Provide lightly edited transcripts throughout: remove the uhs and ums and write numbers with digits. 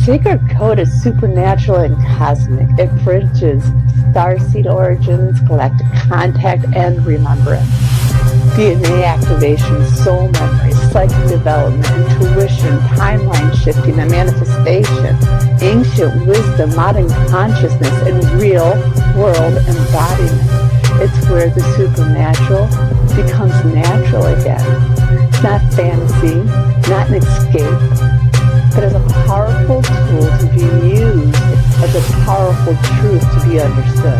sacred code is supernatural and cosmic. It bridges starseed origins, galactic contact, and remembrance. DNA activation, soul memory, psychic development, intuition, timeline shifting, and manifestation, ancient wisdom, modern consciousness, and real-world embodiment. It's where the supernatural becomes natural again. It's not fantasy, not an escape, but as a powerful tool to be used, as a powerful truth to be understood.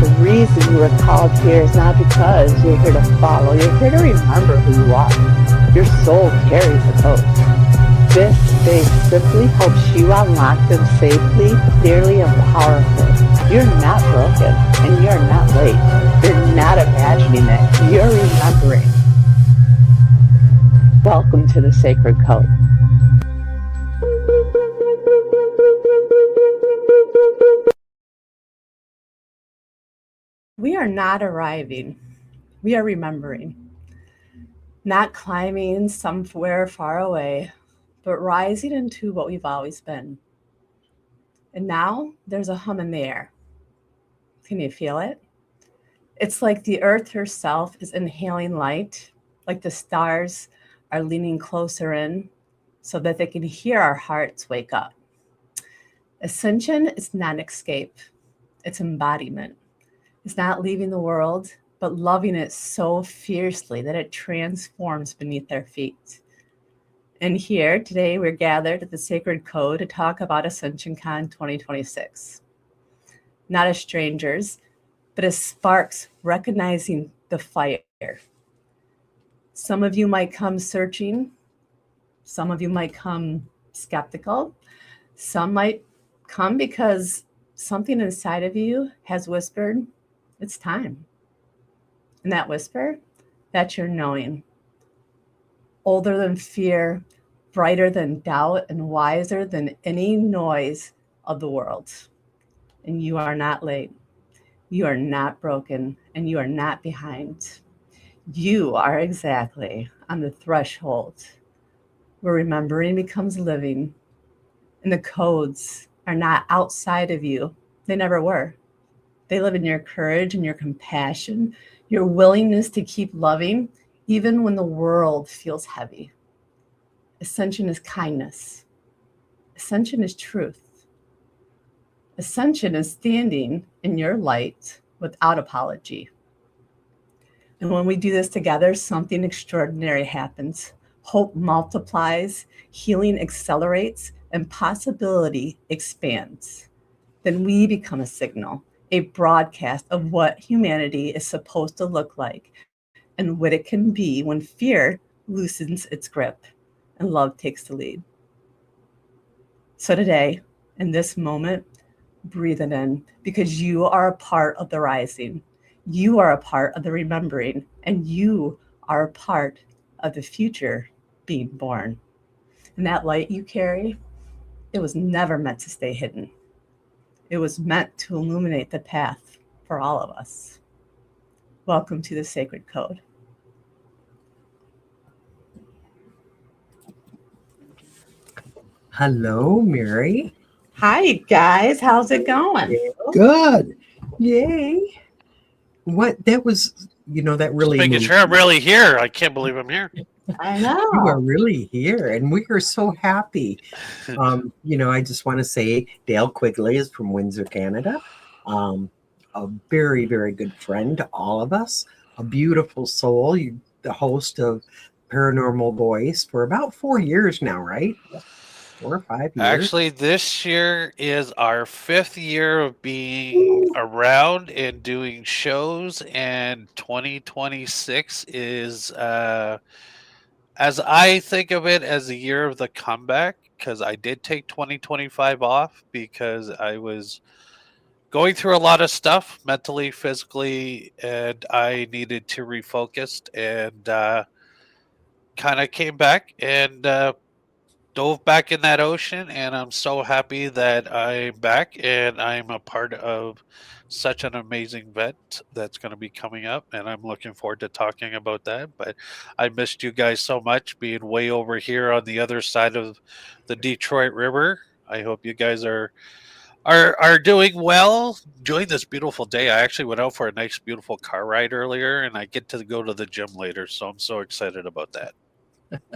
The reason you are called here is not because you're here to follow. You're here to remember who you are. Your soul carries the code. This space simply helps you unlock them safely, clearly, and powerfully. You're not broken, and you're not late. You're not imagining it. You're remembering. Welcome to the Sacred Code. We are not arriving. We are remembering. Not climbing somewhere far away, but rising into what we've always been. And now there's a hum in the air. Can you feel it? It's like the earth herself is inhaling light, like the stars are leaning closer in so that they can hear our hearts wake up. Ascension is not an escape. It's embodiment. It's not leaving the world, but loving it so fiercely that it transforms beneath their feet. And here, today, we're gathered at the Sacred Code to talk about Ascension-Con 2026. Not as strangers, but as sparks recognizing the fire. Some of you might come searching. Some of you might come skeptical. Some might come because something inside of you has whispered, it's time. And that whisper, that's your knowing. Older than fear, brighter than doubt, and wiser than any noise of the world. And you are not late. You are not broken, and you are not behind. You are exactly on the threshold where remembering becomes living. And the codes are not outside of you. They never were. They live in your courage and your compassion, your willingness to keep loving, even when the world feels heavy. Ascension is kindness. Ascension is truth. Ascension is standing in your light without apology. And when we do this together, something extraordinary happens. Hope multiplies, healing accelerates, and possibility expands. Then we become a signal, a broadcast of what humanity is supposed to look like and what it can be when fear loosens its grip and love takes the lead. So today, in this moment, breathe it in, because you are a part of the rising. You are a part of the remembering, and you are a part of the future being born. And that light you carry, it was never meant to stay hidden. It was meant to illuminate the path for all of us. Welcome to the Sacred Code. Hello, Mary. Hi, guys. How's it going? Good. Yay. What? That was, that really. Just making sure I'm really here. I can't believe I'm here. I know. You are really here, and we are so happy. I just want to say Dale Quigley is from Windsor, Canada. A very, very good friend to all of us. A beautiful soul. You're the host of Paranormal Voice for about 4 years now, right? 4 or 5 years. Actually, this year is our 5th year of being around and doing shows, and 2026 is, as I think of it, as the year of the comeback, because I did take 2025 off because I was going through a lot of stuff mentally, physically, and I needed to refocus, and kind of came back and dove back in that ocean, and I'm so happy that I'm back and I'm a part of such an amazing event that's going to be coming up, and I'm looking forward to talking about that. But I missed you guys so much, being way over here on the other side of the Detroit River, I hope you guys are doing well, enjoying this beautiful day. I actually went out for a nice, beautiful car ride earlier, and I get to go to the gym later, so I'm so excited about that.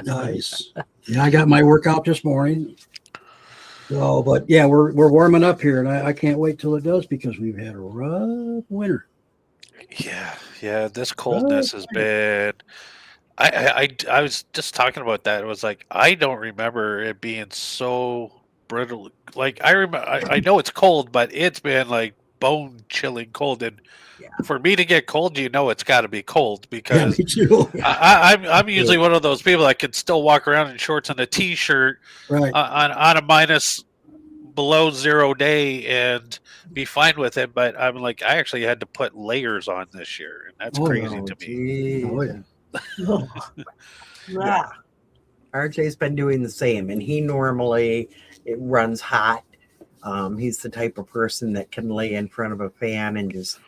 Nice. Yeah, I got my workout this morning. So, but yeah, we're warming up here, and I can't wait till it does because we've had a rough winter. Yeah. This coldness has been. I was just talking about that. It was like I don't remember it being so brittle. Like I remember, I know it's cold, but it's been like bone chilling cold. And Yeah. for me to get cold, it's got to be cold Yeah, because me too. I'm usually one of those people that can still walk around in shorts and a t-shirt Right. on a minus below 0 day and be fine with it. But I'm like, I actually had to put layers on this year, and that's Oh, crazy Oh, to me. geez. Oh, yeah. Yeah. RJ's been doing the same, and he normally it runs hot. He's the type of person that can lay in front of a fan and just,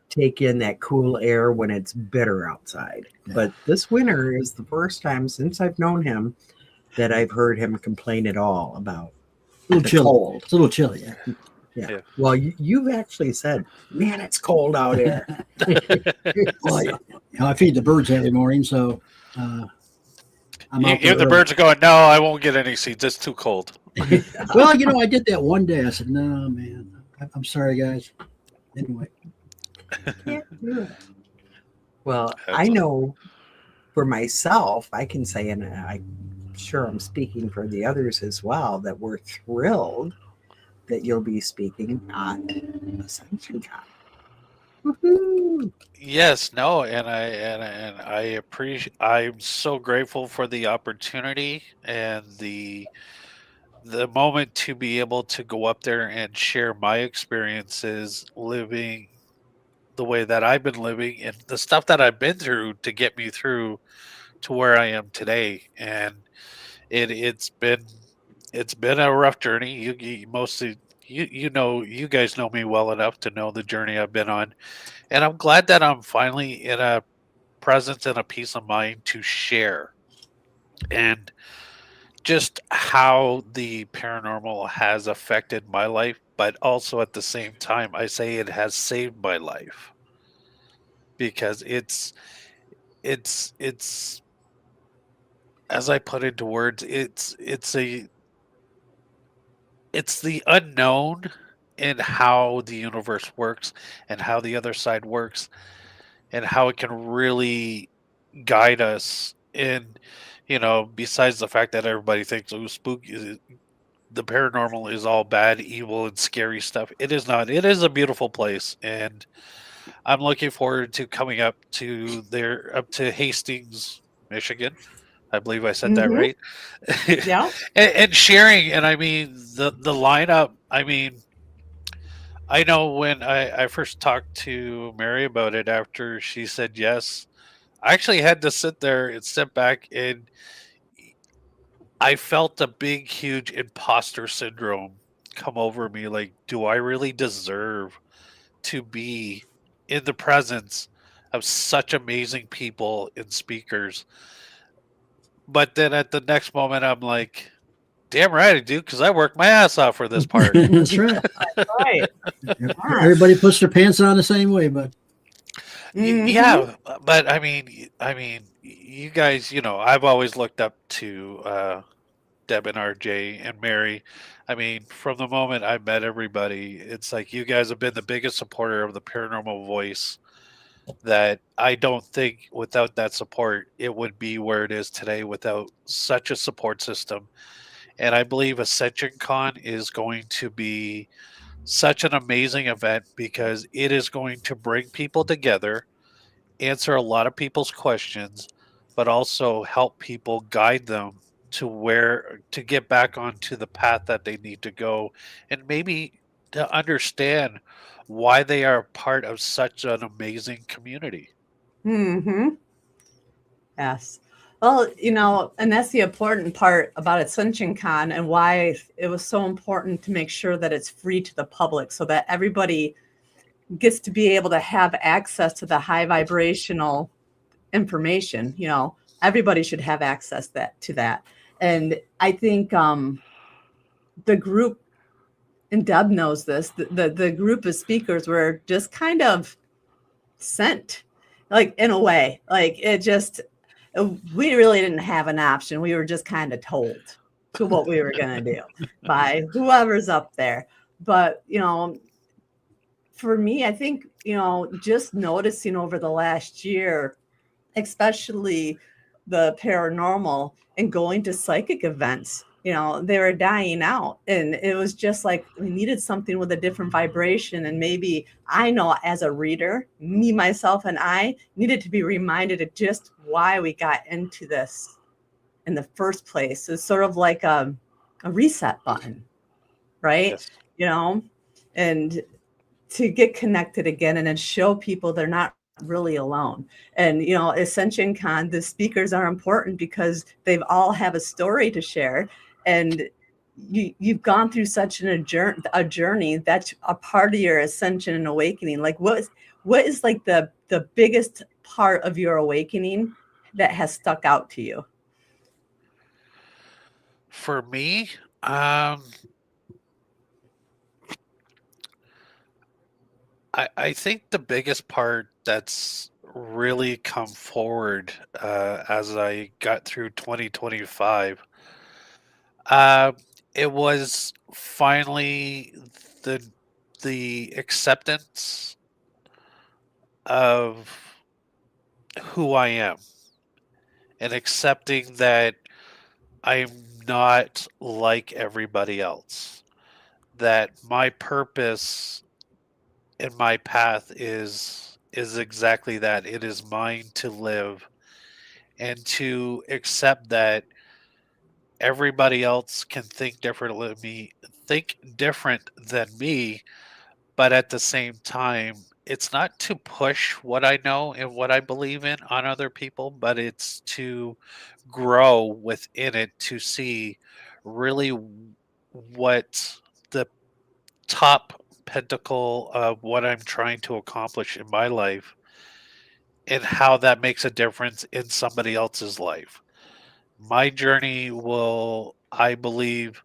take in that cool air when it's bitter outside. Yeah. But this winter is the first time since I've known him that I've heard him complain at all about A little the chilly. cold. It's a little chilly. Yeah. Yeah. Well, you've actually said, man, it's cold out here. Well, I feed the birds every morning, so I'm out If the there birds are going, no, I won't get any seeds. It's too cold. early. Well, I did that one day. I said, no, man, I'm sorry, guys. Anyway. Can't do it. Well, That's I all. know for myself, I can say, and I'm sure I'm speaking for the others as well, that we're thrilled that you'll be speaking on Ascension-Con. Woohoo! Yes, no, and I appreciate. I'm so grateful for the opportunity and the moment to be able to go up there and share my experiences living the way that I've been living and the stuff that I've been through to get me through to where I am today. And it's been a rough journey. You mostly you guys know me well enough to know the journey I've been on, and I'm glad that I'm finally in a presence and a peace of mind to share, and just how the paranormal has affected my life, but also at the same time, I say it has saved my life because it's as I put into words, it's the unknown in how the universe works and how the other side works and how it can really guide us in, besides the fact that everybody thinks spooky, the paranormal is all bad, evil, and scary stuff. It is not. It is a beautiful place, and I'm looking forward to coming up to Hastings, Michigan. I believe I said that right. Yeah. and sharing, and I mean the lineup. I mean, I know when I first talked to Mary about it after she said yes, I actually had to sit there and step back, and I felt a big, huge imposter syndrome come over me. Like, do I really deserve to be in the presence of such amazing people and speakers? But then at the next moment, I'm like, damn right I do, because I worked my ass off for this part. That's right. Right. Everybody puts their pants on the same way, but Yeah, but I mean, you guys, I've always looked up to Deb and RJ and Mary. I mean, from the moment I met everybody, it's like you guys have been the biggest supporter of the paranormal voice. That I don't think without that support, it would be where it is today without such a support system. And I believe Ascension-Con is going to be such an amazing event because it is going to bring people together, answer a lot of people's questions, but also help people guide them to get back onto the path that they need to go, and maybe to understand why they are part of such an amazing community. Yes. Well, and that's the important part about Ascension-Con and why it was so important to make sure that it's free to the public so that everybody gets to be able to have access to the high vibrational information. Everybody should have access to that. And I think the group, and Deb knows this, the group of speakers were just kind of sent, like, in a way, like it just, we really didn't have an option. We were just kind of told to what we were going to do by whoever's up there. But, for me, I think, just noticing over the last year, especially the paranormal and going to psychic events, they were dying out. And it was just like we needed something with a different vibration. And maybe I know as a reader, me, myself, and I needed to be reminded of just why we got into this in the first place. It's sort of like a reset button, right? Yes. And to get connected again and then show people they're not really alone. And Ascension-Con, the speakers are important because they've all have a story to share, and you've gone through such a journey that's a part of your ascension and awakening. Like what is like the biggest part of your awakening that has stuck out to you? For me, I think the biggest part that's really come forward as I got through 2025, it was finally the acceptance of who I am and accepting that I'm not like everybody else, that my purpose and my path is exactly that. It is mine to live, and to accept that everybody else can think different than me, but at the same time, it's not to push what I know and what I believe in on other people, but it's to grow within it to see really what the top pentacle of what I'm trying to accomplish in my life and how that makes a difference in somebody else's life. My journey will, I believe,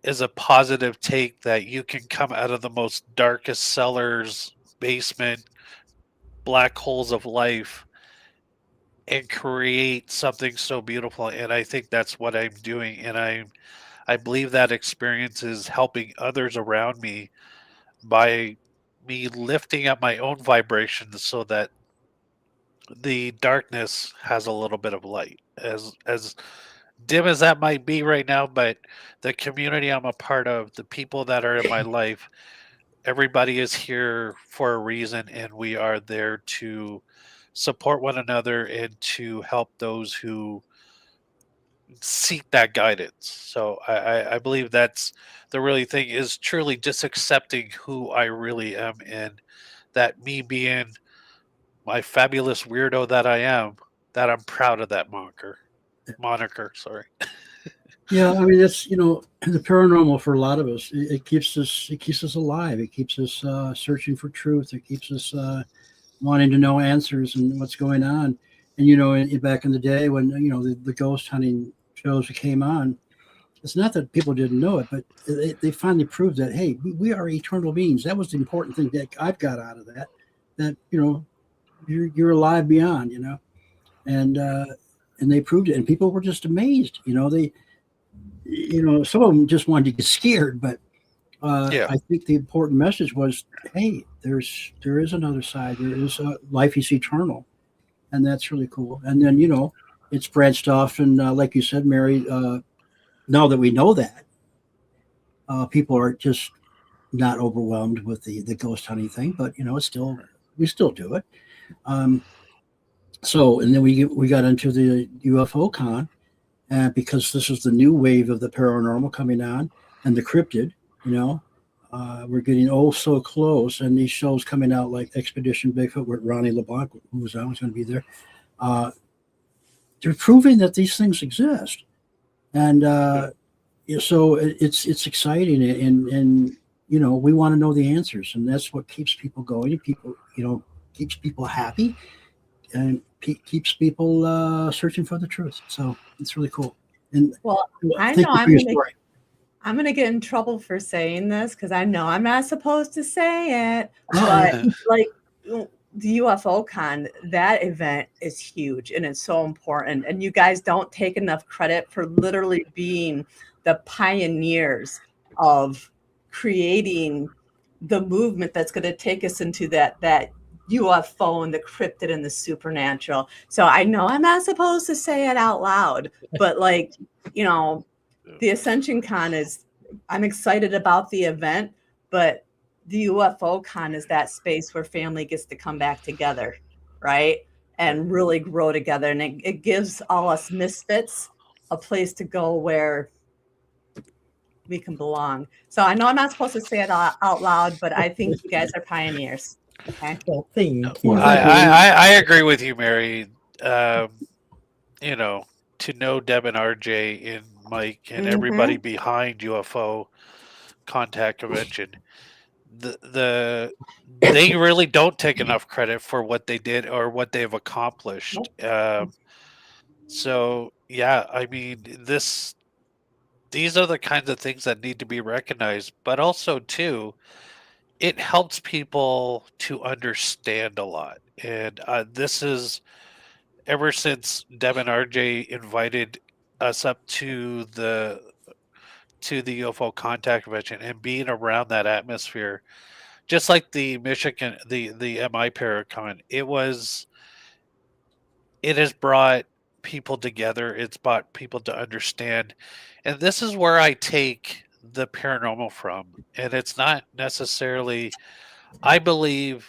is a positive take that you can come out of the most darkest cellars, basement, black holes of life and create something so beautiful. And I think that's what I'm doing. And I believe that experience is helping others around me by me lifting up my own vibrations so that the darkness has a little bit of light. As dim as that might be right now, but the community I'm a part of, the people that are in my life, everybody is here for a reason, and we are there to support one another and to help those who seek that guidance. So I believe that's the really thing, is truly just accepting who I really am, and that me being my fabulous weirdo that I am, that I'm proud of that moniker. Sorry. Yeah, I mean that's the paranormal for a lot of us. It keeps us alive. It keeps us searching for truth. It keeps us wanting to know answers and what's going on. And back in the day when the ghost hunting shows came on, it's not that people didn't know it, but they finally proved that hey, we are eternal beings. That was the important thing that I've got out of that. That you're alive beyond. And they proved it, and people were just amazed. Some of them just wanted to get scared, but Yeah. I think the important message was, hey, there is another side. There is life is eternal, and that's really cool. And then it's branched off, and like you said, Mary, now that we know that, people are just not overwhelmed with the ghost hunting thing, but we still do it. So, and then we got into the UFO con. Because this is the new wave of the paranormal coming on, and the cryptid, we're getting so close, and these shows coming out like Expedition Bigfoot with Ronnie LeBlanc, who was always going to be there. They're proving that these things exist, and so it's exciting, and we want to know the answers, and that's what keeps people going. People, keeps people happy, and keeps people searching for the truth. So it's really cool. And Well, I thank know you for your story. I'm going to get in trouble for saying this because I know I'm not supposed to say it, but like the UFO Con, that event is huge and it's so important. And you guys don't take enough credit for literally being the pioneers of creating the movement that's going to take us into that UFO and the cryptid and the supernatural. So I know I'm not supposed to say it out loud, but like, you know, the Ascension-Con is, I'm excited about the event, but the UFO Con is that space where family gets to come back together, right? And really grow together. And it gives all us misfits a place to go where we can belong. So I know I'm not supposed to say it out loud, but I think you guys are pioneers. Okay. Well, thank you. Well, I agree with you, Mary. You know, to know Deb and RJ and Mike and everybody behind UFO Contact Convention, they really don't take enough credit for what they did or what they've accomplished. So yeah, I mean, these are the kinds of things that need to be recognized, but also too, it helps people to understand a lot. And this is ever since Deb and RJ invited us up to the UFO Contact Convention and being around that atmosphere, just like the Michigan, the MI Paracon, it has brought people together. It's brought people to understand. And this is where I take the paranormal from. And it's not necessarily, I believe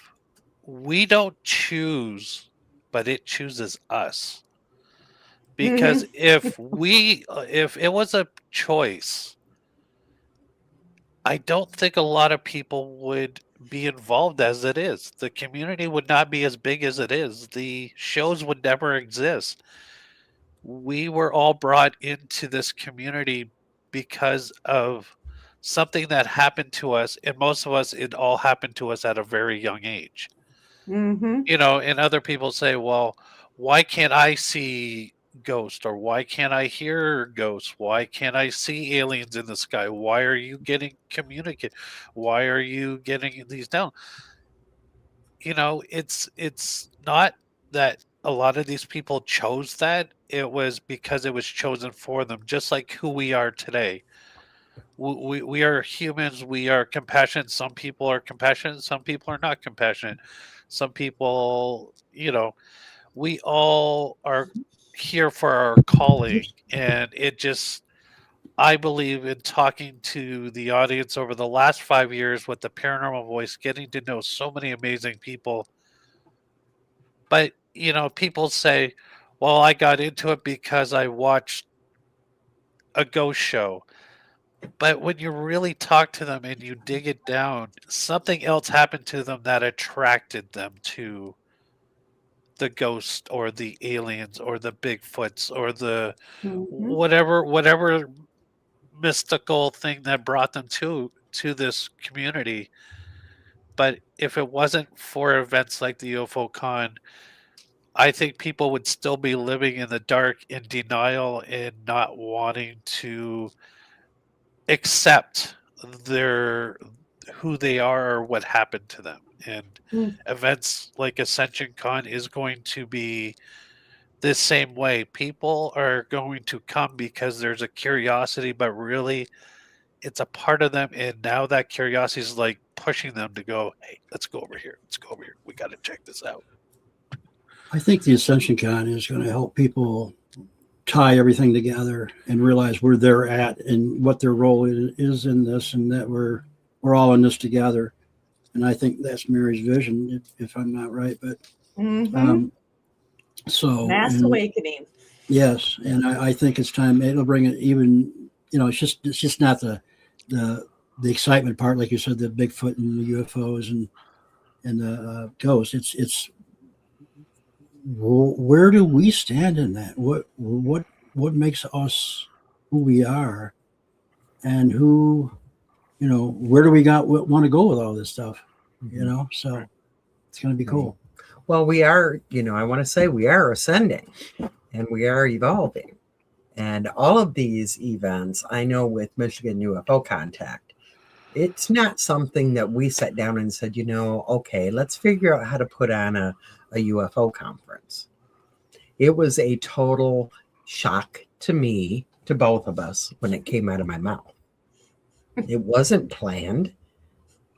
we don't choose, but it chooses us. Because if it was a choice, I don't think a lot of people would be involved as it is. The community would not be as big as it is. The shows would never exist. We were all brought into this community because of something that happened to us, and most of us, it all happened to us at a very young age. You know, and other people say, well, why can't I see ghosts, or why can't I hear ghosts? Why can't I see aliens in the sky? Why are you getting communicate? Why are you getting these down? You know, it's not that a lot of these people chose that. It was because it was chosen for them, just like who we are today. We are humans. We are compassionate. Some people are compassionate. Some people are not compassionate. Some people, you know, we all are here for our calling. And it just, I believe in talking to the audience over the last 5 years with the Paranormal Voice, getting to know so many amazing people. But, you know, people say, well, I got into it because I watched a ghost show. But when you really talk to them and you dig it down, something else happened to them that attracted them to the ghost or the aliens or the Bigfoots or the whatever mystical thing that brought them to this community. But if it wasn't for events like the UFO Con, I think people would still be living in the dark, in denial, and not wanting to accept their who they are or what happened to them. And events like Ascension-Con is going to be the same way. People are going to come because there's a curiosity, but really it's a part of them. And now that curiosity is like pushing them to go, hey, let's go over here. Let's go over here. We got to check this out. I think the Ascension-Con is going to help people tie everything together and realize where they're at and what their role is in this, and that we're all in this together. And I think that's Mary's vision, if I'm not right. But so mass awakening. Yes, and I think it's time. It'll bring it even. You know, it's just not the excitement part, like you said, the Bigfoot and the UFOs and the ghosts. It's where do we stand in that? What makes us who we are, and who, you know, where do we want to go with all this stuff? You know, so it's going to be cool. Well, we are, you know, I want to say we are ascending and we are evolving. And all of these events, I know with Michigan UFO Contact, it's not something that we sat down and said, okay, let's figure out how to put on a UFO conference. It was a total shock to me, to both of us, when it came out of my mouth. It wasn't planned.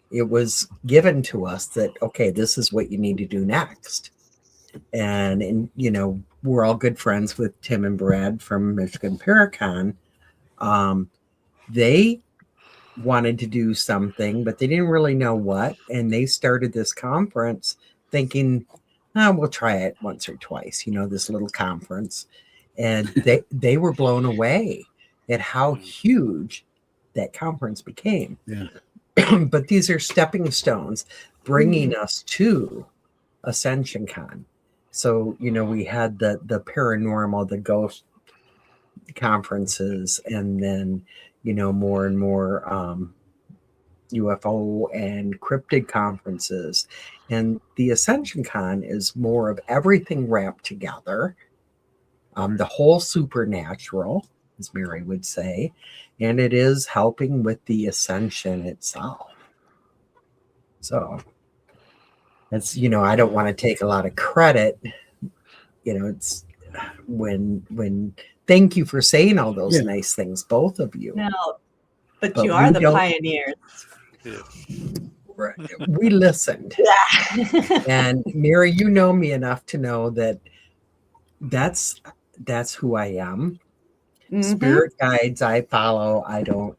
It was given to us that, okay, this is what you need to do next. And we're all good friends with Tim and Brad from Michigan Paracon. They wanted to do something, but they didn't really know what. And they started this conference thinking, we'll try it once or twice, this little conference. And they were blown away at how huge that conference became. Yeah. But these are stepping stones bringing us to Ascension-Con. So, we had the paranormal, the ghost conferences, and then, more and more UFO and cryptid conferences. And the Ascension-Con is more of everything wrapped together, the whole supernatural, as Mary would say, and it is helping with the ascension itself. So it's, I don't want to take a lot of credit. It's when thank you for saying all those nice things, both of you. No, but you are the pioneers. We listened. And Mary, you know me enough to know that that's who I am. Mm-hmm. Spirit guides I follow. I don't,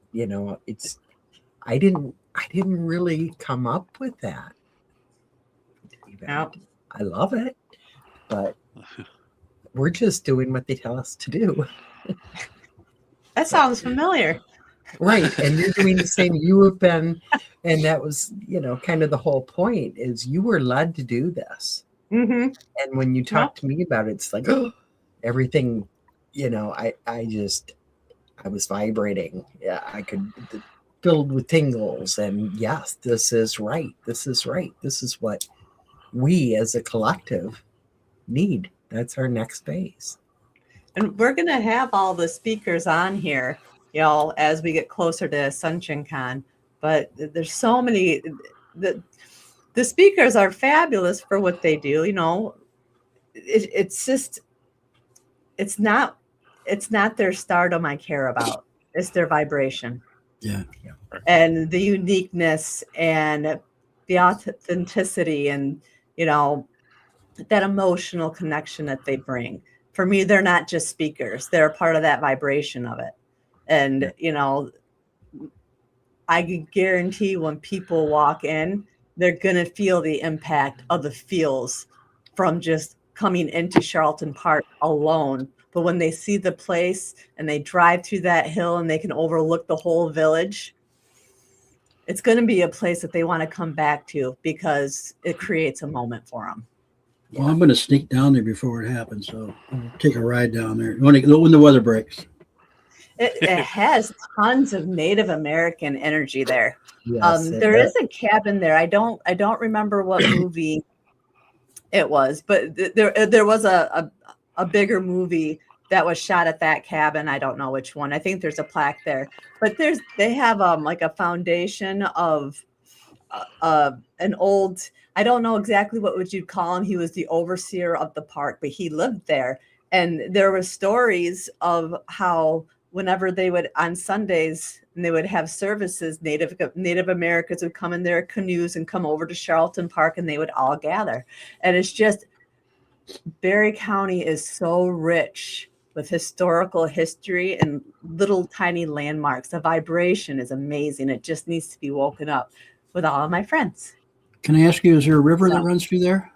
I didn't really come up with that. Nope. I love it, but we're just doing what they tell us to do. That sounds familiar. Right. And you're doing the same. You have been, and that was, kind of the whole point is you were led to do this. Mm-hmm. And when you talk to me about it, it's like, everything, I was vibrating. Yeah, I could filled with tingles. And yes, this is right. This is right. This is what we as a collective need. That's our next phase. And we're going to have all the speakers on here, as we get closer to Ascension-Con. But there's so many, the speakers are fabulous for what they do. It's just, it's not their stardom I care about. It's their vibration. Yeah. And the uniqueness and the authenticity and, that emotional connection that they bring. For me, they're not just speakers. They're a part of that vibration of it. And, I can guarantee when people walk in, they're going to feel the impact of the feels from just coming into Charlton Park alone. But when they see the place and they drive through that hill and they can overlook the whole village, it's going to be a place that they want to come back to because it creates a moment for them. Well, I'm going to sneak down there before it happens. So take a ride down there when the weather breaks. It has tons of Native American energy there. Yes, there is a cabin there. I don't remember what movie it was, but there was a bigger movie that was shot at that cabin. I don't know which one. I think there's a plaque there, but they have like a foundation of an old, I don't know exactly what would you call him. He was the overseer of the park, but he lived there. And there were stories of how whenever they would, on Sundays, and they would have services, Native Americans would come in their canoes and come over to Charlton Park and they would all gather. And it's just, Berry County is so rich with historical history and little tiny landmarks. The vibration is amazing. It just needs to be woken up with all of my friends. Can I ask you, is there a river that runs through there?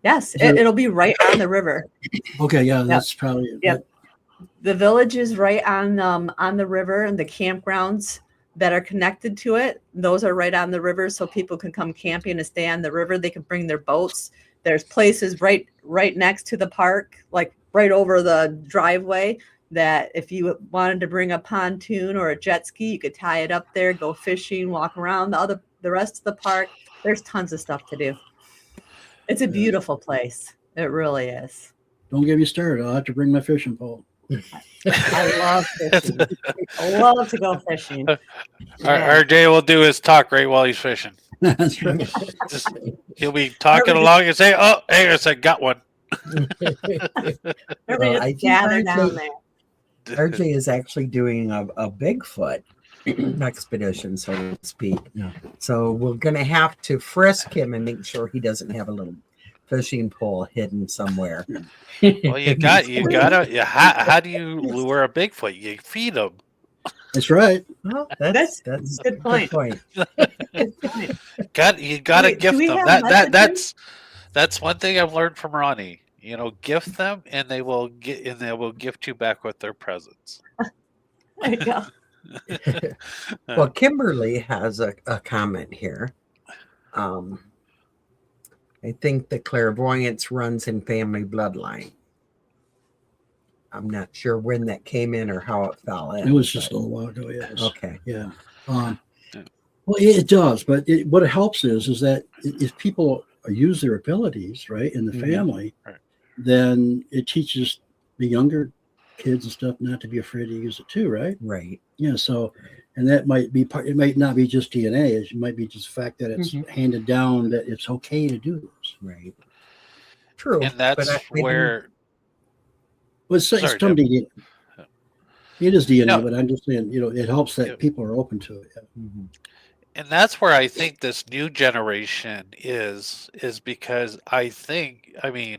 Yes, it'll be right on the river. Okay, yeah, that's probably it. Yep. The village is right on the river, and the campgrounds that are connected to it, those are right on the river, so people can come camping and stay on the river. They can bring their boats. There's places right next to the park, like right over the driveway, that if you wanted to bring a pontoon or a jet ski, you could tie it up there, go fishing, walk around the rest of the park. There's tons of stuff to do. It's a beautiful place. It really is. Don't get me started. I'll have to bring my fishing pole. I love fishing. I love to go fishing. Yeah. RJ will do his talk right while he's fishing. That's right. Just, he'll be talking along and say, "Oh, hey, I said, got one." Everybody I just think gather down RJ, there. RJ is actually doing a Bigfoot expedition, so to speak. Yeah. So we're going to have to frisk him and make sure he doesn't have a little fishing pole hidden somewhere. Well, you gotta. Yeah, how do you lure a Bigfoot? You feed him. That's right. Well, That's that's a good point. Good point. You gotta Wait, do gift we them. have messages? That's one thing I've learned from Ronnie. You know, gift them, and they will gift you back with their presents. There you go. Well, Kimberly has a comment here. I think the clairvoyance runs in family bloodline. I'm not sure when that came in or how it fell in. It was just a little while ago. Yes. Okay. Yeah. Well, it does, but what it helps is that if people use their abilities right in the family, Right. then it teaches the younger kids and stuff not to be afraid to use it too, right? Right. Yeah. So, and that might be part. It might not be just DNA. It might be just the fact that it's handed down that it's okay to do this. Right. True. And that's where. Well, it's Sorry, some Deb. DNA. It is DNA, No. but I'm just saying, it helps that people are open to it. Yeah. And that's where I think this new generation is because I mean,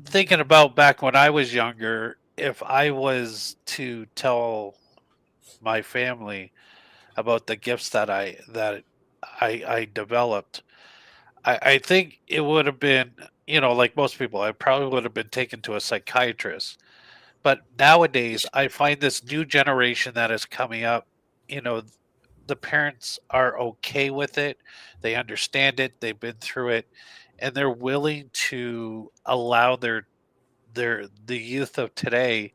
thinking about back when I was younger, if I was to tell my family about the gifts that I developed, I think it would have been, like most people, I probably would have been taken to a psychiatrist. But nowadays, I find this new generation that is coming up, the parents are okay with it. They understand it. They've been through it, and they're willing to allow the youth of today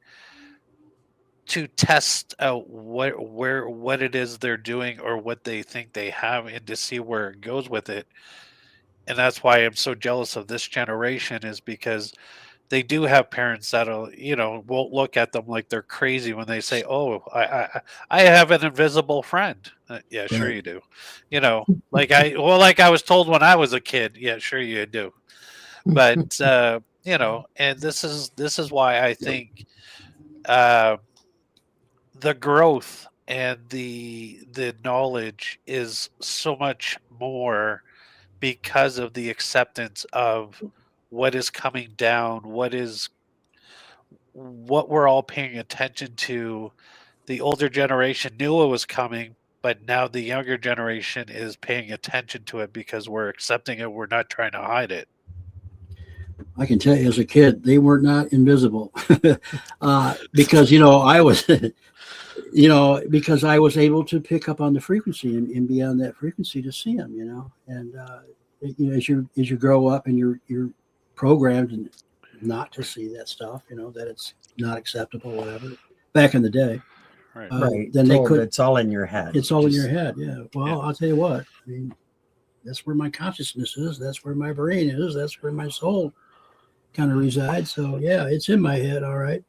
to test out what it is they're doing or what they think they have, and to see where it goes with it. And that's why I'm so jealous of this generation, is because they do have parents that'll, won't look at them like they're crazy when they say, "Oh, I have an invisible friend." Yeah, sure Right. you do. Like I was told when I was a kid. Yeah, sure you do. But and this is why I think the growth and the knowledge is so much more because of the acceptance of what is coming down, what we're all paying attention to. The older generation knew it was coming, but now the younger generation is paying attention to it because we're accepting it. We're not trying to hide it. I can tell you, as a kid, they were not invisible, because I was, because I was able to pick up on the frequency and be on that frequency to see them, and as you grow up and you're programmed and not to see that stuff, that it's not acceptable, whatever. Back in the day, Right. Right. then they could. It's all in your head. It's all in your head. Yeah. Well, I'll tell you what. I mean, that's where my consciousness is. That's where my brain is. That's where my soul kind of resides. So yeah, it's in my head. All right.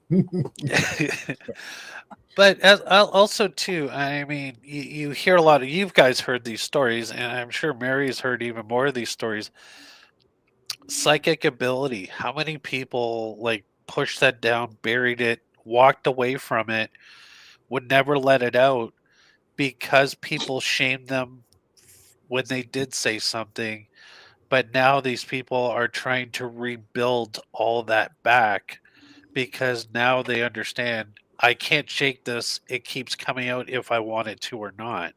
But also too, I mean, you hear a lot of, you guys heard these stories, and I'm sure Mary's heard even more of these stories. Psychic ability. How many people pushed that down, buried it, walked away from it, would never let it out because people shamed them when they did say something. But now these people are trying to rebuild all that back because now they understand, I can't shake this. It keeps coming out if I want it to or not.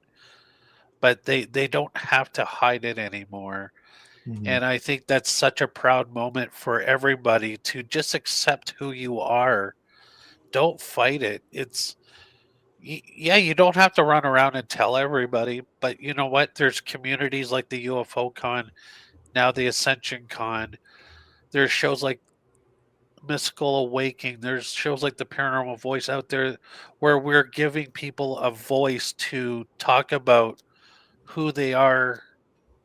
But they don't have to hide it anymore. And I think that's such a proud moment for everybody to just accept who you are. Don't fight it. You don't have to run around and tell everybody, but you know what? There's communities like the UFO Con, now the Ascension-Con. There's shows like Mystical Awakening. There's shows like the Paranormal Voice out there where we're giving people a voice to talk about who they are,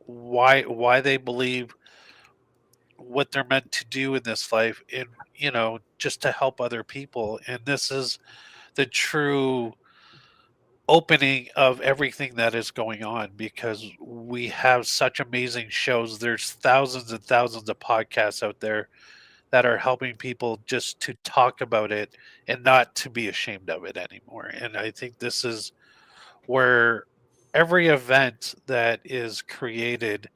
why they believe, what they're meant to do in this life, and just to help other people. And this is the true opening of everything that is going on, because we have such amazing shows. There's thousands and thousands of podcasts out there that are helping people just to talk about it and not to be ashamed of it anymore. And I think this is where every event that is created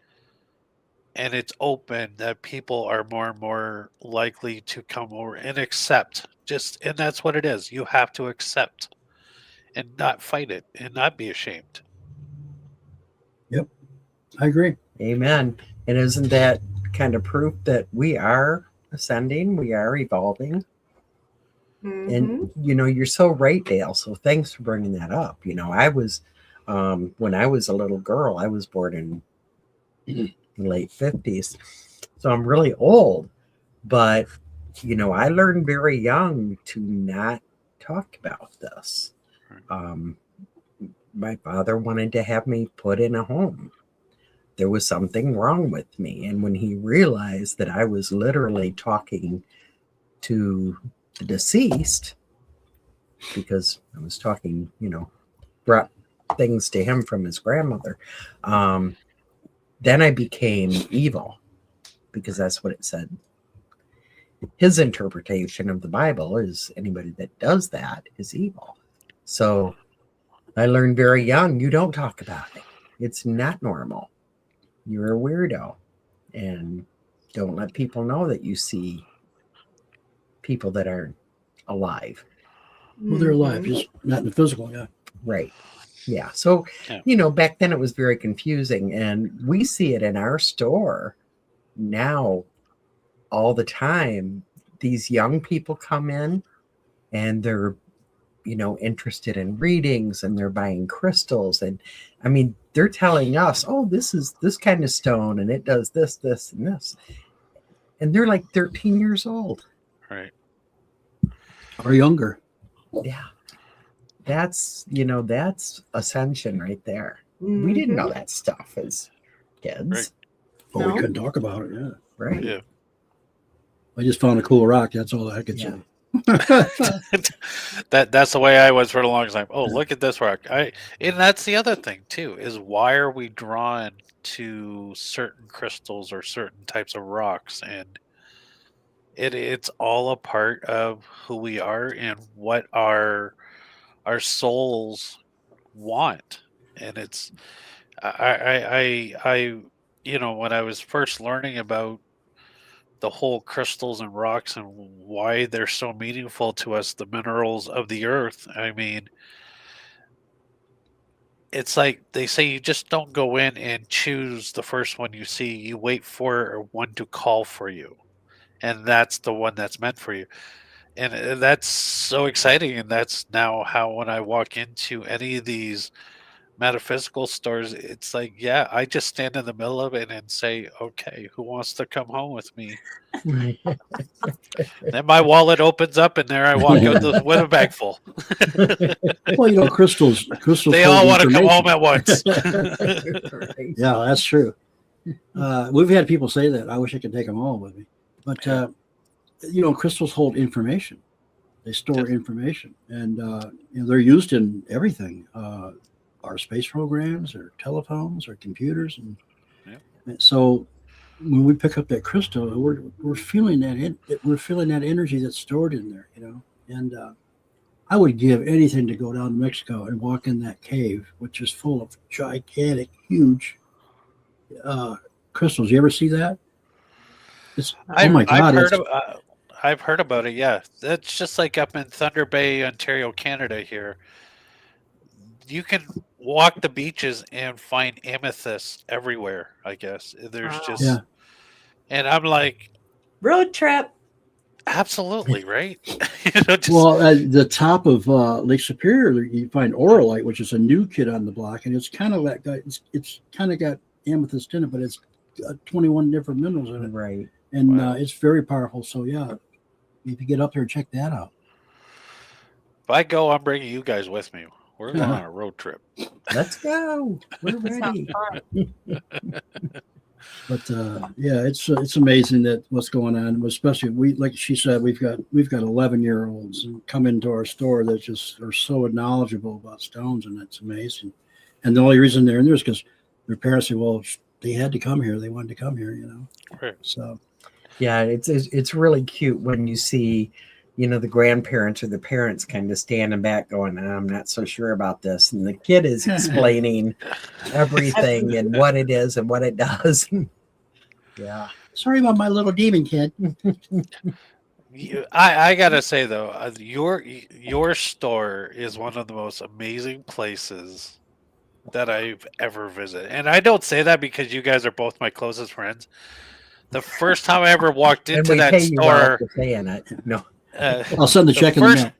and it's open, that people are more and more likely to come over and accept. And that's what it is. You have to accept and not fight it and not be ashamed. I agree. Amen. And isn't that kind of proof that we are ascending, we are evolving? And you're so right, Dale. So thanks for bringing that up. I was when I was a little girl, I was born in the late 50s, so I'm really old. But I learned very young to not talk about this. My father wanted to have me put in a home. There was something wrong with me, and when he realized that I was literally talking to the deceased, because I was talking, brought things to him from his grandmother, then I became evil, because that's what it said. His interpretation of the Bible is anybody that does that is evil. So I learned very young, you don't talk about it. It's not normal. You're a weirdo. And don't let people know that you see people that aren't alive. Well, they're alive, just not in the physical. Yeah. Right. Yeah. So, Yeah. Back then it was very confusing. And we see it in our store now all the time. These young people come in and they're, interested in readings, and they're buying crystals. And I mean, they're telling us, oh, this is this kind of stone and it does this, this, and this. And they're like 13 years old. Right. Or younger. Yeah. That's ascension right there. We didn't know that stuff as kids. Right. Well, No. we couldn't talk about it. Yeah. Right. Yeah. I just found a cool rock. That's all I could Yeah. say. That's the way I was for the longest time. Oh, look at this rock. And that's the other thing too, is why are we drawn to certain crystals or certain types of rocks? And it's all a part of who we are and what our souls want. And it's I when I was first learning about the whole crystals and rocks and why they're so meaningful to us, the minerals of the earth. I mean, it's like they say, you just don't go in and choose the first one you see. You wait for one to call for you, and that's the one that's meant for you. And that's so exciting. And that's now how, when I walk into any of these metaphysical stores, it's like, yeah, I just stand in the middle of it and say, okay, who wants to come home with me? Then my wallet opens up and there I walk out with a bag full. Well, crystals. They all want to come home at once. Right. Yeah, that's true. We've had people say that. I wish I could take them home with me. But, crystals hold information. They store information. And, they're used in everything. Our space programs, or telephones, or computers. And so when we pick up that crystal, we're feeling we're feeling that energy that's stored in there, And I would give anything to go down to Mexico and walk in that cave, which is full of gigantic, huge crystals. You ever see that? Oh my God! I've heard about it. Yeah, that's just like up in Thunder Bay, Ontario, Canada. Here, you can walk the beaches and find amethysts everywhere. I guess there's just, and I'm like, road trip. Absolutely, right? Well, at the top of Lake Superior, you find Orolite, which is a new kid on the block, and it's kind of that guy. It's kind of got amethyst in it, but it's 21 different minerals in it, Right? And it's very powerful. So yeah, if you get up there, check that out. If I go, I'm bringing you guys with me. We're going on a road trip. Let's go. We're ready. But yeah, it's amazing that what's going on. Especially like she said, we've got 11-year-olds and come into our store that just are so knowledgeable about stones, and it's amazing. And the only reason they're in there is because their parents say, well, they had to come here. They wanted to come here, Right. So Yeah, it's really cute when you see, the grandparents or the parents kind of standing back going, I'm not so sure about this. And the kid is explaining everything and what it is and what it does. Yeah. sorry about my little demon kid. I gotta say though, your store is one of the most amazing places that I've ever visited, and I don't say that because you guys are both my closest friends. The first time I ever walked And into we that pay you well store, for saying it. No. I'll send the check in the mail.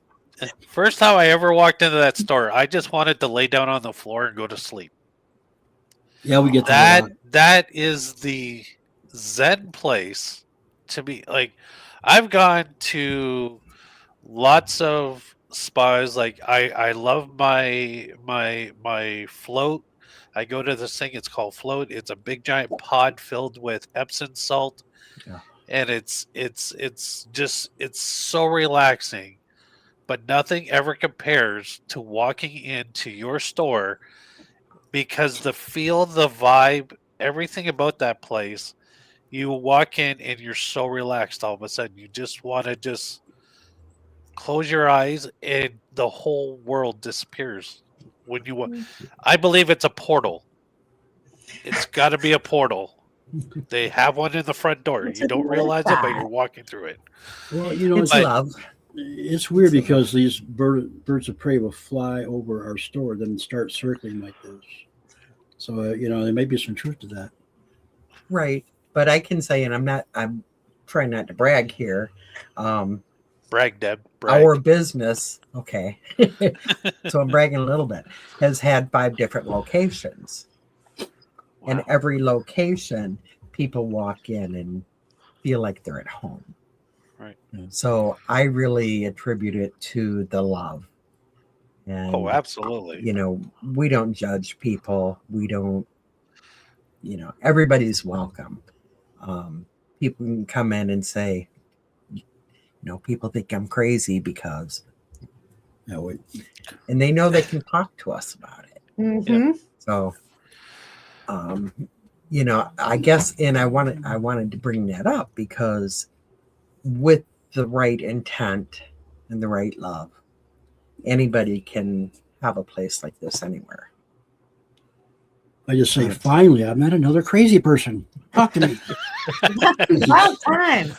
First time I ever walked into that store, I just wanted to lay down on the floor and go to sleep. Yeah, we get that. That is the Zen place to be. Like, I've gone to lots of spas. Like, I love my float. I go to this thing. It's called Float. It's a big giant pod filled with Epsom salt, Yeah. and it's so relaxing. But nothing ever compares to walking into your store because the feel, the vibe, everything about that place. You walk in and you're so relaxed all of a sudden. You just want to just close your eyes and the whole world disappears. When you I believe it's a portal. It's got to be a portal. They have one in the front door. You don't realize it, but you're walking through it. Well, It's love. It's weird because these birds of prey will fly over our store, then start circling like this. So there may be some truth to that. Right. But I can say, and I'm trying not to brag here. Brag, Deb. Brag. Our business, okay. So I'm bragging a little bit, has had 5 different locations. Wow. And every location, people walk in and feel like they're at home. Right. So I really attribute it to the love. And, Oh, absolutely. We don't judge people. We don't, everybody's welcome. People can come in and say, people think I'm crazy because, and they know they can talk to us about it. Mm-hmm. So, I guess, and I wanted to bring that up because with the right intent and the right love, anybody can have a place like this anywhere. I just say, finally, I met another crazy person. Talk to me. Wild time.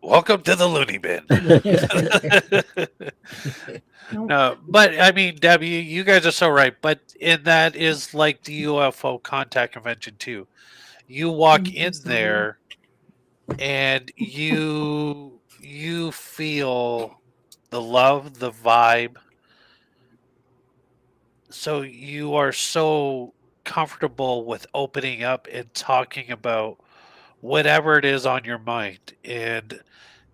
Welcome to the loony bin. No, but I mean, Debbie, you guys are so right. But that is like the UFO contact convention too. You walk in there, and you feel the love, the vibe. So you are so comfortable with opening up and talking about whatever it is on your mind. And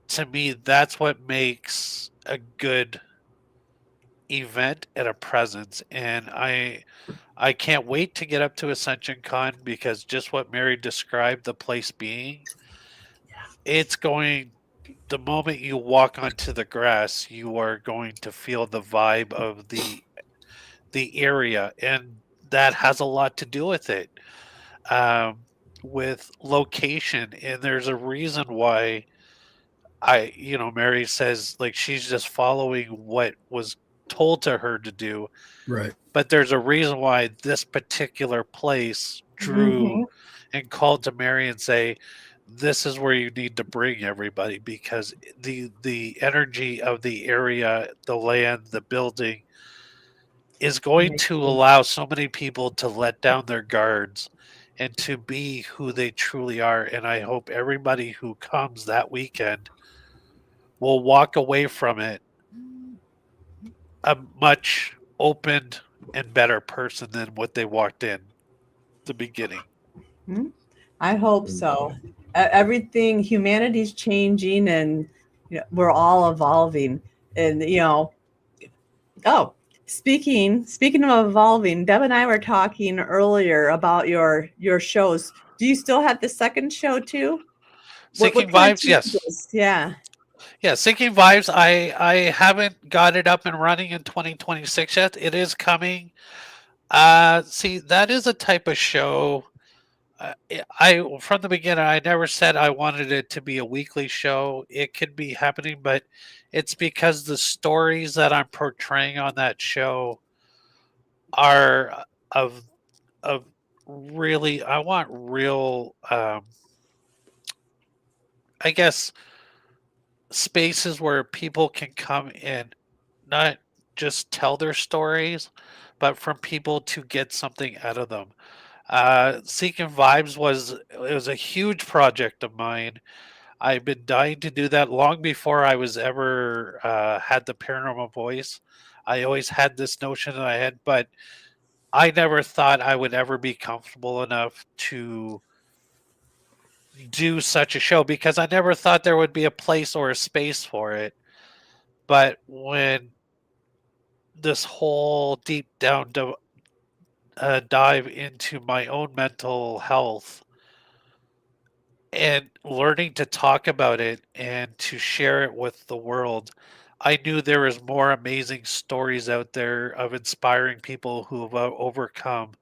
to me, that's what makes a good event and a presence. And I can't wait to get up to Ascension-Con because just what Mary described the place being, it's going, the moment you walk onto the grass, you are going to feel the vibe of the area, and that has a lot to do with it, with location. And there's a reason why Mary says, like, she's just following what was told to her to do. Right. But there's a reason why this particular place drew and called to Mary and say, this is where you need to bring everybody, because the energy of the area, the land, the building is going to allow so many people to let down their guards and to be who they truly are. And I hope everybody who comes that weekend will walk away from it a much opened and better person than what they walked in the beginning. I hope so. Everything, humanity's changing, and we're all evolving. And speaking of evolving, Deb and I were talking earlier about your shows. Do you still have the second show too? Sinking kind of Vibes, yes. changes? Yeah. Yeah, Sinking Vibes, I haven't got it up and running in 2026 yet. It is coming. See, that is a type of show. I from the beginning, I never said I wanted it to be a weekly show. It could be happening, but it's because the stories that I'm portraying on that show are of really. I want real. I guess spaces where people can come and not just tell their stories, but from people to get something out of them. Seeking Vibes was a huge project of mine. I've been dying to do that long before I was ever had the paranormal voice. I always had this notion in my head, but I never thought I would ever be comfortable enough to do such a show because I never thought there would be a place or a space for it. But when this whole deep down dive into my own mental health and learning to talk about it and to share it with the world, I knew there was more amazing stories out there of inspiring people who have overcome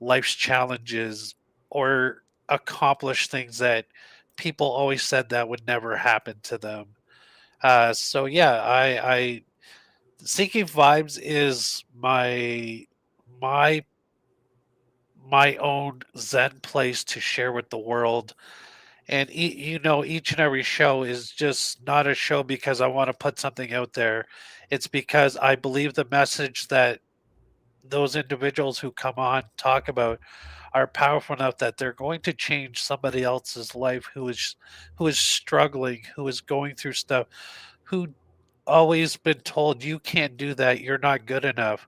life's challenges or accomplished things that people always said that would never happen to them. So yeah, I Seeking Vibes is my my own Zen place to share with the world. And each and every show is just not a show because I want to put something out there. It's because I believe the message that those individuals who come on talk about are powerful enough that they're going to change somebody else's life who is struggling, who is going through stuff, who always been told you can't do that, you're not good enough,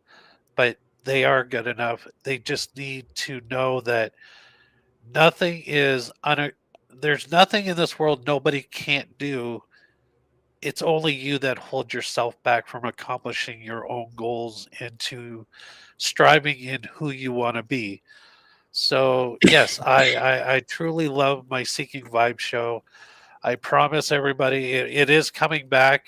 but they are good enough. They just need to know that nothing is there's nothing in this world nobody can't do. It's only you that hold yourself back from accomplishing your own goals and to striving in who you want to be. So yes, I truly love my Seeking Vibe show. I promise everybody it is coming back.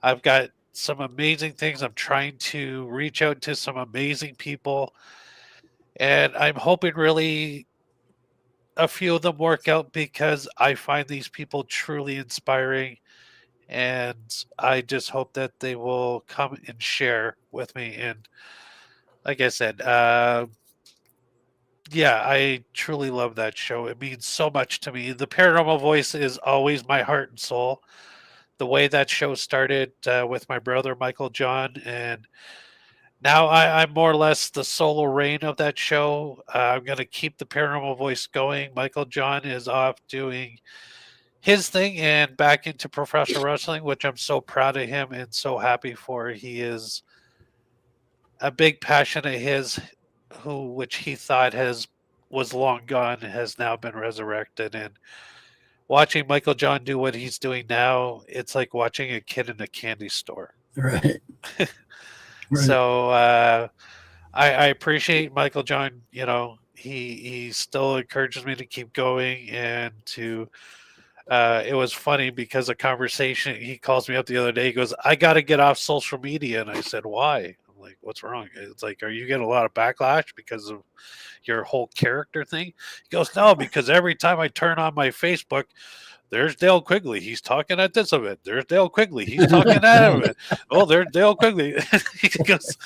I've got some amazing things. I'm trying to reach out to some amazing people, and I'm hoping really a few of them work out because I find these people truly inspiring, and I just hope that they will come and share with me. And like I said, yeah, I truly love that show. It means so much to me. The Paranormal Voice is always my heart and soul. The way that show started with my brother Michael John, and now I'm more or less the solo reign of that show. I'm going to keep the Paranormal Voice going. Michael John is off doing his thing and back into professional wrestling, which I'm so proud of him and so happy for. He is a big passion of his, which he thought was long gone, has now been resurrected. And watching Michael John do what he's doing now, it's like watching a kid in a candy store. Right. Right. So I appreciate Michael John. He still encourages me to keep going and to. It was funny because a conversation. He calls me up the other day. He goes, "I got to get off social media," and I said, "Why?" I'm like, "What's wrong?" It's like, "Are you getting a lot of backlash because of your whole character thing?" He goes, "No, because every time I turn on my Facebook, there's Dale Quigley. He's talking at this event. There's Dale Quigley. He's talking at that event. Oh, there's Dale Quigley." He goes,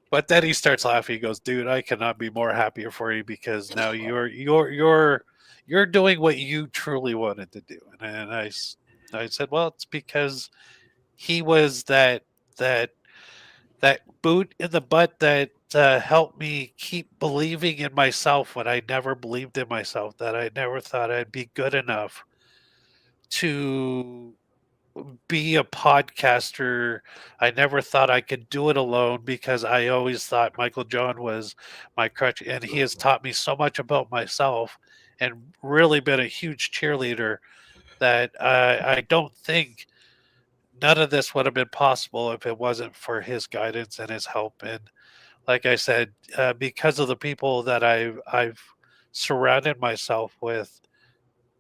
but then he starts laughing. He goes, "Dude, I cannot be more happier for you because now you're doing what you truly wanted to do." And I said, "Well, it's because he was that that boot in the butt that helped me keep believing in myself when I never believed in myself. That I never thought I'd be good enough to be a podcaster. I never thought I could do it alone because I always thought Michael John was my crutch, and he has taught me so much about myself and really been a huge cheerleader that I don't think none of this would have been possible if it wasn't for his guidance and his help. And like I said, because of the people that I've surrounded myself with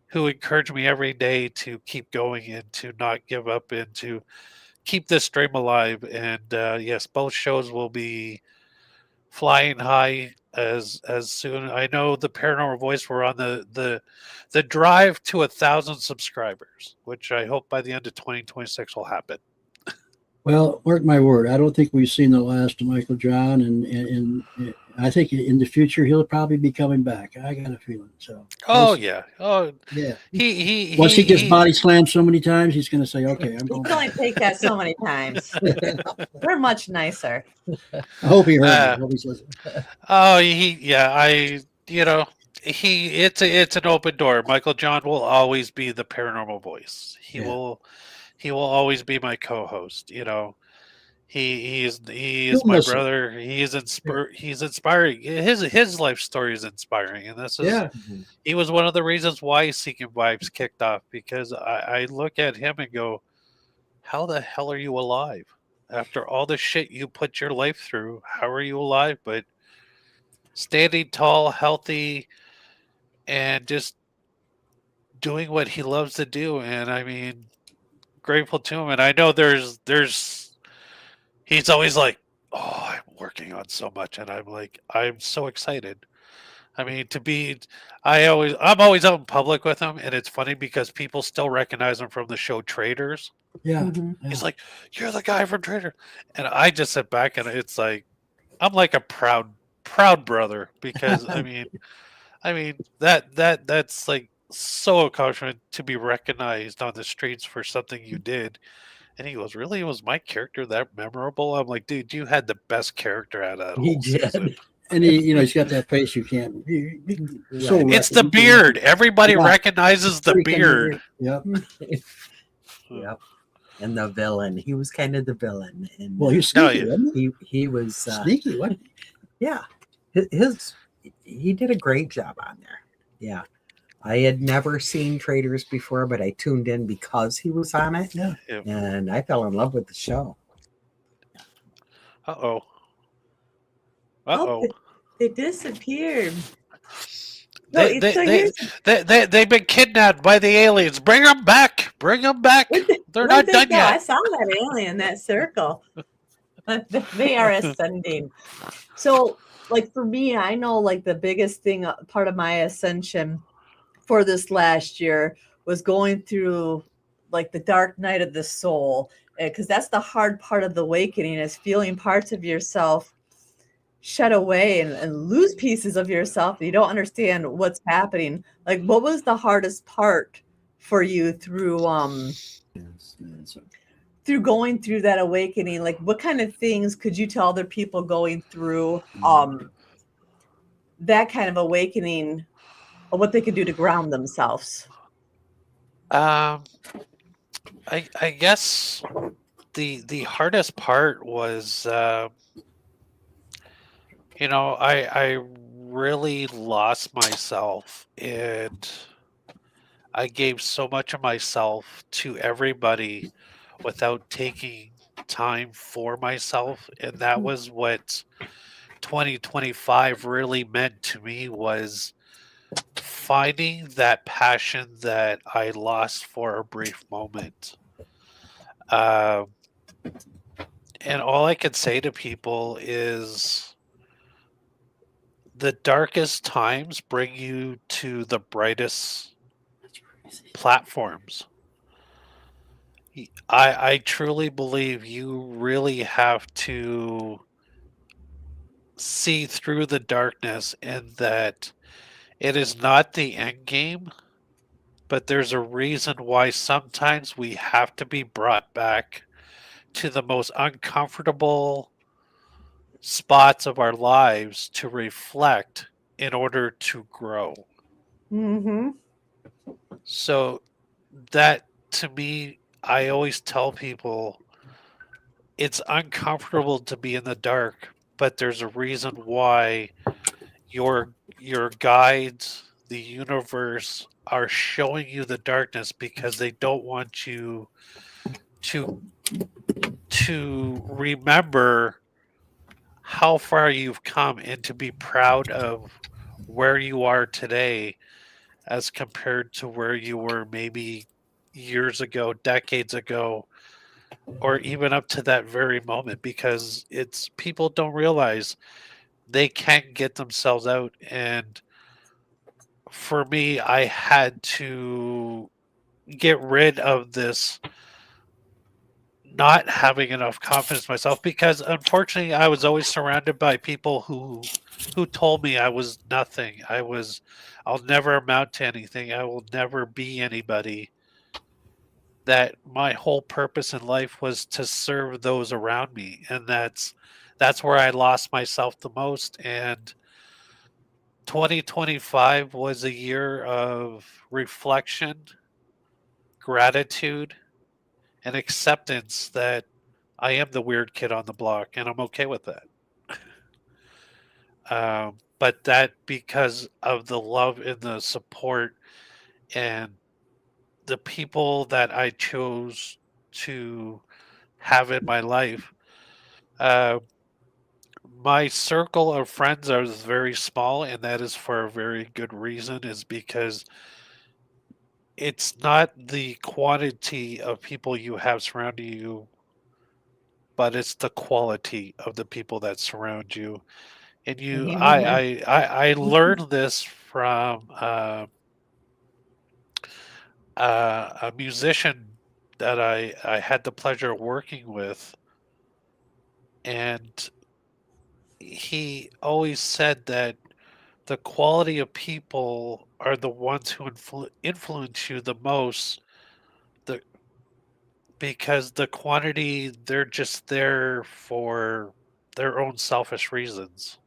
who encourage me every day to keep going and to not give up and to keep this dream alive. And yes, both shows will be flying high as soon. I know the Paranormal Voice were on the drive to 1,000 subscribers, which I hope by the end of 2026 will happen. Well, mark my word, I don't think we've seen the last of Michael John, and I think in the future he'll probably be coming back. I got a feeling so. Oh yeah, oh Yeah. he Once he gets body slammed so many times, he's going to say, "Okay, I'm You going." can only take that so many times. We're much nicer. I hope he heard me. Uh, I hope he says, Oh, it's an open door. Michael John will always be the Paranormal Voice. He will always be my co-host. He is You'll my miss him. brother. He's inspiring. His life story is inspiring, and this is "Yeah, he was one of the reasons why Seeking Vibes kicked off, because I look at him and go, how the hell are you alive? After all the shit you put your life through, how are you alive? But standing tall, healthy, and just doing what he loves to do. And I mean, grateful to him. And I know he's always like, oh, I'm working on so much. And I'm like, I'm so excited. I mean, I'm always out in public with him. And it's funny because people still recognize him from the show Traders. yeah." Mhm. He's like, you're the guy from Trader. And I just sit back and it's like, I'm like a proud brother, because I mean that's like so accomplishment to be recognized on the streets for something you did. And he goes, really? Was my character that memorable? I'm like, dude, you had the best character out of that He whole did. season. And he's got that face you can't. So It's the beard. Everybody Yeah. recognizes the beard. Yep. Yep. And the villain. He was kind of the villain. And Well, he's No, sneaky, yeah. wasn't he? he was Sneaky. What? yeah. He did a great job on there. Yeah. I had never seen Traders before, but I tuned in because he was on it. Yeah. Yeah. And I fell in love with the show. Uh-oh. Oh, Uh-oh. they disappeared. No, They've been kidnapped by the aliens. Bring them back. Bring them back. They're not done I yet. saw that alien, that circle. They are ascending. So, like for me, I know like the biggest thing, part of my ascension for this last year was going through like the dark night of the soul, because that's the hard part of the awakening, is feeling parts of yourself shed away and lose pieces of yourself. You don't understand what's happening. Like, what was the hardest part for you through going through that awakening? Like, what kind of things could you tell other people going through that kind of awakening, or what they could do to ground themselves? I guess the hardest part was I really lost myself, and I gave so much of myself to everybody without taking time for myself. And that was what 2025 really meant to me, was finding that passion that I lost for a brief moment. And all I could say to people is the darkest times bring you to the brightest platforms. I truly believe you really have to see through the darkness, and that it is not the end game, but there's a reason why sometimes we have to be brought back to the most uncomfortable spots of our lives to reflect in order to grow. Mm-hmm. So that, to me, I always tell people it's uncomfortable to be in the dark, but there's a reason why your guides, the universe, are showing you the darkness, because they don't want you to remember how far you've come and to be proud of where you are today as compared to where you were maybe years ago, decades ago, or even up to that very moment, because it's people don't realize they can't get themselves out. And for me, I had to get rid of this not having enough confidence myself, because unfortunately I was always surrounded by people who told me I was nothing. I'll never amount to anything. I will never be anybody. That my whole purpose in life was to serve those around me, and that's where I lost myself the most. And 2025 was a year of reflection, gratitude, and acceptance that I am the weird kid on the block, and I'm okay with that. But that because of the love and the support and the people that I chose to have in my life. Uh, my circle of friends is very small, and that is for a very good reason, is because it's not the quantity of people you have surrounding you, but it's the quality of the people that surround you. And Amen. I learned this from a musician that I had the pleasure of working with, and he always said that the quality of people are the ones who influence you the most. The Because the quantity, they're just there for their own selfish reasons.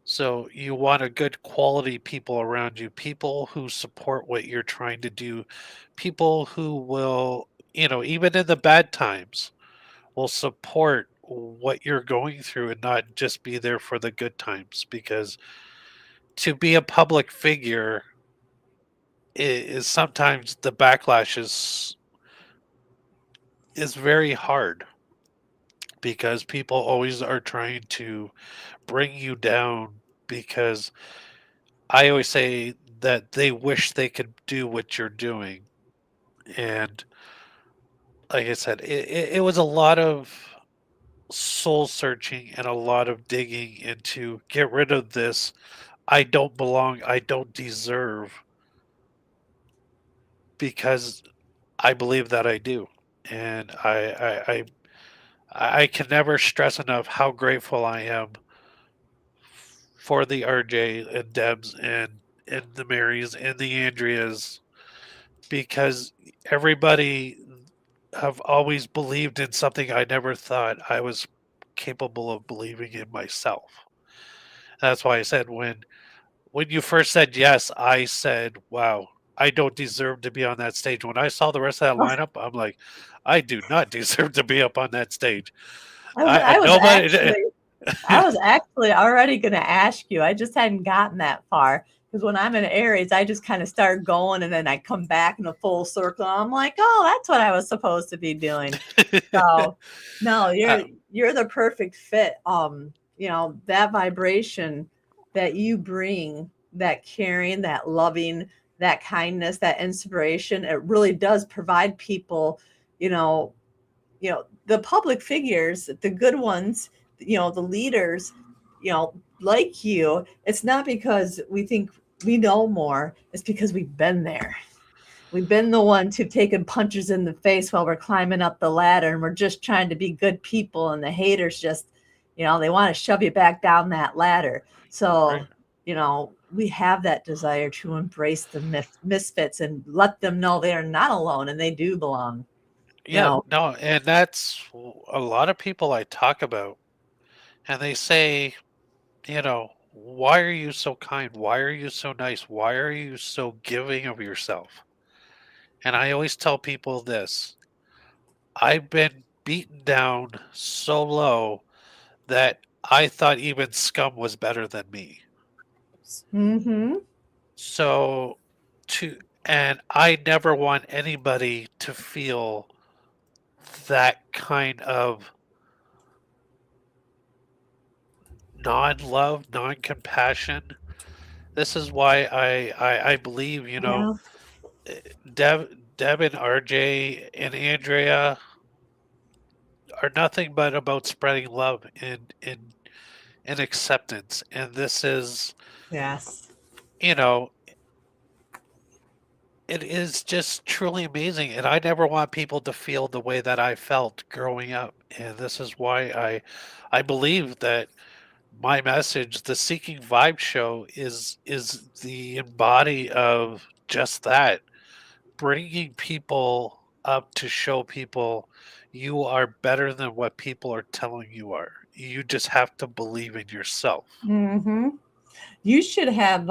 So you want a good quality people around you, people who support what you're trying to do, people who will, even in the bad times, will support what you're going through and not just be there for the good times. Because to be a public figure is sometimes the backlash is very hard, because people always are trying to bring you down, because I always say that they wish they could do what you're doing. And like I said, it was a lot of soul searching and a lot of digging into get rid of this. I don't belong. I don't deserve, because I believe that I do. And I can never stress enough how grateful I am for the RJ and Debs and the Marys and the Andreas, because everybody have always believed in something I never thought I was capable of believing in myself. That's why I said when you first said yes, I said, "Wow, I don't deserve to be on that stage." When I saw the rest of that lineup, I'm like, "I do not deserve to be up on that stage." I I was nobody. I was actually already going to ask you. I just hadn't gotten that far because when I'm in Aries, I just kind of start going and then I come back in a full circle. I'm like, oh, that's what I was supposed to be doing. So, no, uh, you're the perfect fit. That vibration that you bring, that caring, that loving, that kindness, that inspiration, it really does provide people, you know, the public figures, the good ones, the leaders, like you. It's not because we think we know more, it's because we've been there. We've been the ones who've taken punches in the face while we're climbing up the ladder, and we're just trying to be good people, and the haters just, they want to shove you back down that ladder. right. So, we have that desire to embrace the misfits and let them know they are not alone and they do belong. you Yeah, know no, and that's a lot of people I talk about, and they say, why are you so kind? Why are you so nice? Why are you so giving of yourself? And I always tell people this: I've been beaten down so low that I thought even scum was better than me. Mm-hmm. So, to, and I never want anybody to feel that kind of non love, non compassion. this is why I believe, Yeah. Deb and RJ and Andrea are nothing but about spreading love and acceptance. And this is, Yes. you know, it is just truly amazing. And I never want people to feel the way that I felt growing up. And this is why I believe that my message, the Seeking Vibe show, is the embody of just that, bringing people up to show people you are better than what people are telling you are. You just have to believe in yourself. Mm-hmm. You should have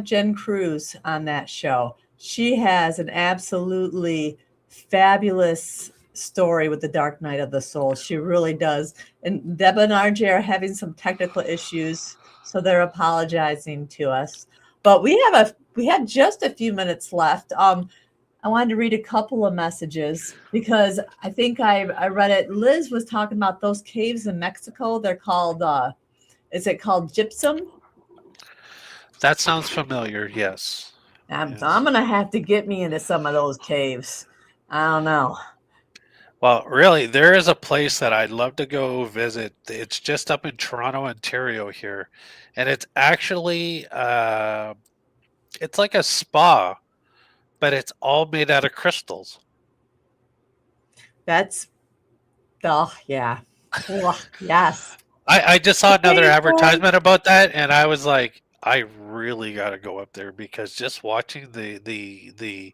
Jen Cruz on that show. She has an absolutely fabulous story with the Dark Night of the Soul. She really does. And Deb and RJ are having some technical issues, so they're apologizing to us. But we had just a few minutes left. I wanted to read a couple of messages because I think I read it. Liz was talking about those caves in Mexico. They're called is it called gypsum? That sounds familiar. Yes. I'm Yes. gonna have to get me into some of those caves. I don't know. Well, really, there is a place that I'd love to go visit. It's just up in Toronto, Ontario here, and it's actually it's like a spa, but it's all made out of crystals. That's yeah. Ugh, yes. I just saw another Okay, advertisement about that, and I was like, I really got to go up there because just watching the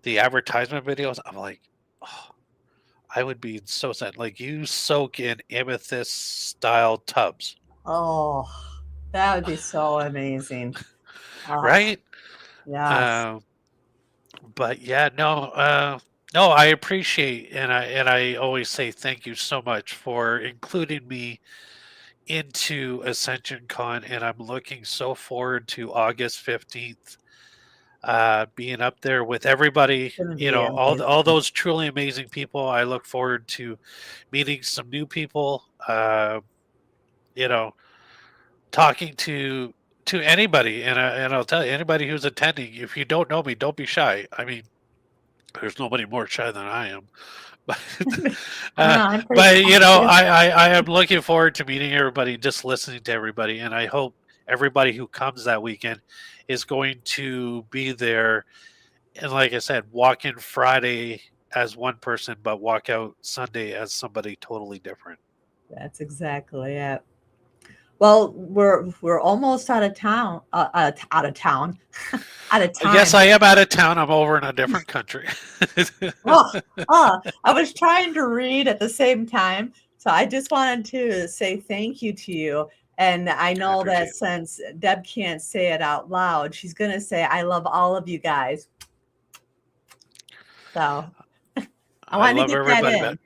advertisement videos, I'm like, oh, I would be so sad. Like you soak in amethyst style tubs, Oh, that would be so amazing. Oh, right? yes. Um, but yeah, no, I appreciate and I always say thank you so much for including me into Ascension-Con, and I'm looking so forward to August 15th, being up there with everybody. It's gonna be All amazing. those truly amazing people. I look forward to meeting some new people. You know, talking to anybody, and I'll tell you, anybody who's attending, if you don't know me, don't be shy. I mean, there's nobody more shy than I am. But, I don't know. uh, I'm pretty but shy. I am looking forward to meeting everybody, just listening to everybody, and I hope everybody who comes that weekend is going to be there. And like I said, walk in Friday as one person, but walk out Sunday as somebody totally different. That's exactly it. Well, we're almost out of town. Out of town. Out of time. Yes, I am out of town. I'm over in a different country. Oh, I was trying to read at the same time. So I just wanted to say thank you to you. And I know that since Deb can't say it out loud, she's going to say, I love all of you guys. So I wanted love to get everybody that in. back.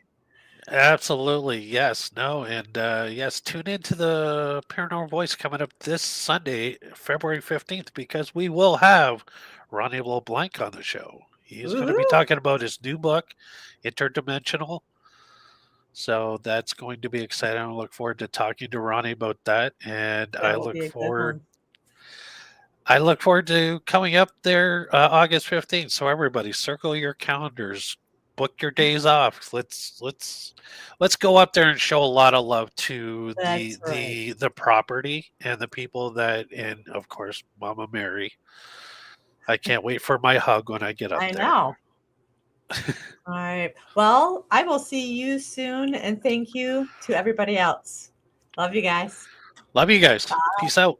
Absolutely, yes, no, and yes, tune into the Paranormal Voice coming up this Sunday, February 15th, because we will have Ronnie LeBlanc on the show. He is going to be Woo-hoo. talking about his new book, Interdimensional. So that's going to be exciting. I look forward to talking to Ronnie about that, and That'll be a good one. I look forward to coming up there August 15th. So everybody, circle your calendars, book your days off. Let's go up there and show a lot of love to That's right. the property and the people that, and of course, Mama Mary. I can't wait for my hug when I get up I there. know. All right. Well, I will see you soon. And thank you to everybody else. Love you guys. Love you guys. Peace out.